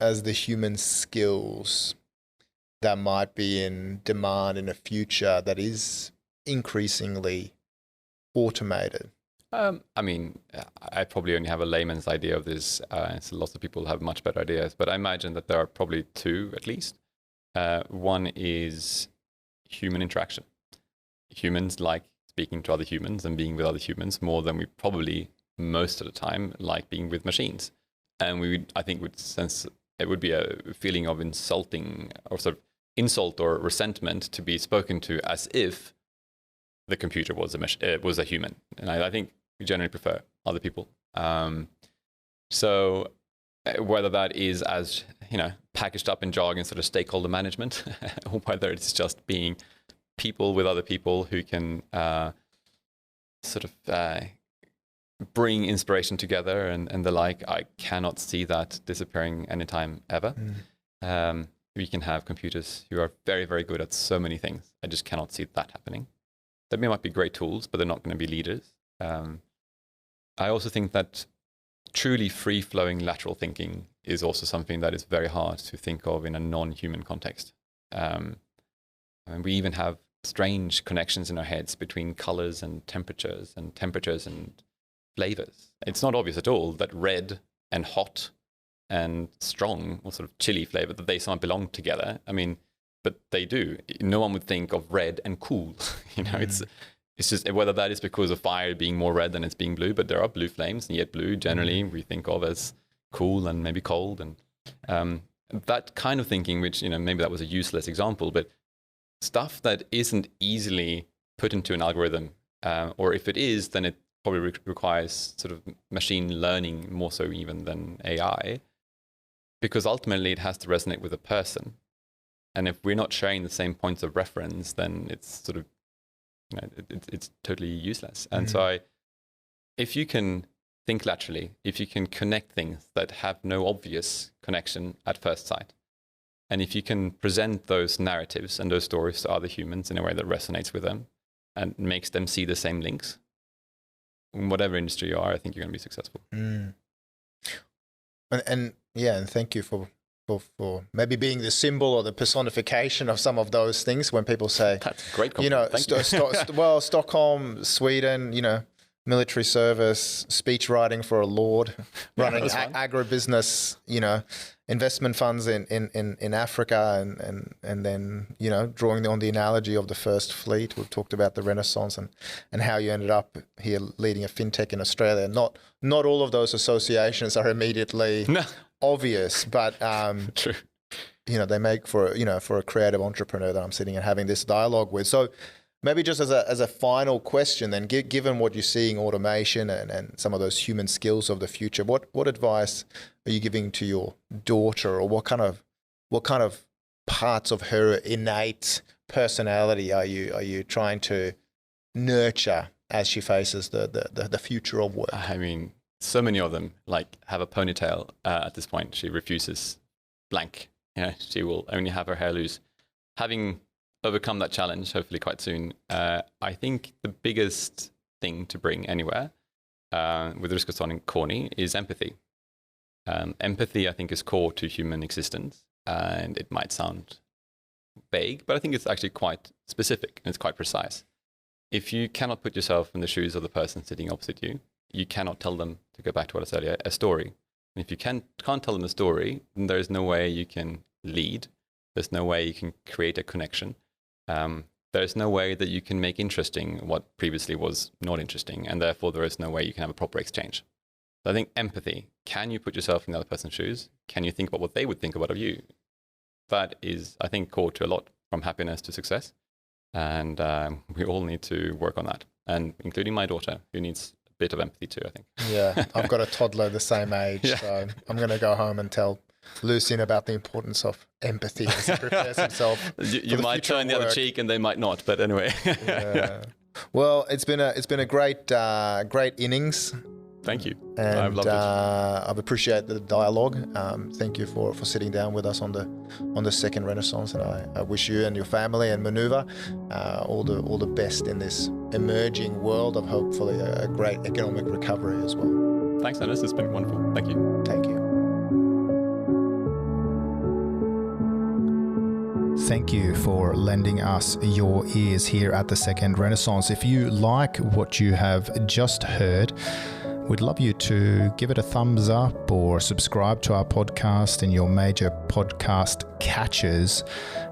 the human skills that might be in demand in a future that is increasingly automated. I probably only have a layman's idea of this. So lots of people have much better ideas, but I imagine that there are probably two at least. One is human interaction. Humans like speaking to other humans and being with other humans more than we probably most of the time like being with machines. And I think would sense it would be a feeling of insulting or sort of insult or resentment to be spoken to as if the computer was a human. And I think we generally prefer other people. So whether that is as, packaged up in jargon, sort of stakeholder management, or whether it's just being people with other people who can bring inspiration together and the like, I cannot see that disappearing anytime ever. We can have computers who are very, very good at so many things. I just cannot see that happening. They might be great tools, but they're not going to be leaders. I also think that truly free-flowing lateral thinking is also something that is very hard to think of in a non-human context. We even have strange connections in our heads between colors and temperatures and flavors. It's not obvious at all that red and hot and strong, or sort of chili flavor, that they somehow belong together. But they do. No one would think of red and cool. It's just whether that is because of fire being more red than it's being blue, but there are blue flames, and yet blue generally we think of as cool and maybe cold. And that kind of thinking, which, maybe that was a useless example, but stuff that isn't easily put into an algorithm, or if it is, then it probably requires sort of machine learning more so even than AI, because ultimately it has to resonate with a person. And if we're not sharing the same points of reference, then it's sort of, it's totally useless. And so if you can think laterally, if you can connect things that have no obvious connection at first sight, and if you can present those narratives and those stories to other humans in a way that resonates with them and makes them see the same links, in whatever industry you are, I think you're going to be successful. And thank you for maybe being the symbol or the personification of some of those things when people say, that's a great compliment. Well, Stockholm, Sweden, military service, speech writing for a lord, running agribusiness, investment funds in Africa, and then drawing on the analogy of the first fleet. We've talked about the Renaissance and how you ended up here leading a FinTech in Australia. Not all of those associations are immediately obvious, but true. They make for a creative entrepreneur that I'm sitting and having this dialogue with. So maybe just as a final question, then, given what you're seeing, automation and some of those human skills of the future, what advice are you giving to your daughter, or what kind of parts of her innate personality are you trying to nurture as she faces the future of work? I mean, so many of them have a ponytail at this point. She refuses blank. She will only have her hair loose. Having overcome that challenge, hopefully quite soon, I think the biggest thing to bring anywhere, with risk of sounding corny, is empathy. Empathy, I think, is core to human existence, and it might sound vague, but I think it's actually quite specific and it's quite precise. If you cannot put yourself in the shoes of the person sitting opposite you, you cannot tell them, to go back to what I said earlier, a story. And if you can't tell them a story, then there is no way you can lead. There's no way you can create a connection. There's no way that you can make interesting what previously was not interesting, and therefore there is no way you can have a proper exchange. So I think empathy. Can you put yourself in the other person's shoes? Can you think about what they would think about of you? That is, I think, core to a lot, from happiness to success. And we all need to work on that, and including my daughter, who needs a bit of empathy too, I think. Yeah, I've got a toddler the same age, so I'm going to go home and tell Lucian about the importance of empathy as he prepares himself. You might turn the other cheek, and they might not. But anyway. Yeah. Well, it's been a great innings. Thank you. And I've loved it. I've appreciated the dialogue. Thank you for sitting down with us on the second Renaissance, and I wish you and your family and Moonova all the best in this emerging world of hopefully a great economic recovery as well. Thanks, Dennis. It's been wonderful. Thank you. Thank you. Thank you for lending us your ears here at the Second Renaissance. If you like what you have just heard, we'd love you to give it a thumbs up or subscribe to our podcast in your major podcast catchers.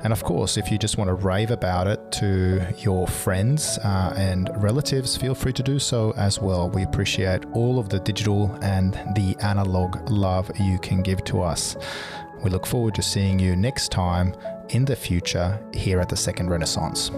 And of course, if you just want to rave about it to your friends and relatives, feel free to do so as well. We appreciate all of the digital and the analog love you can give to us. We look forward to seeing you next time in the future here at the Second Renaissance.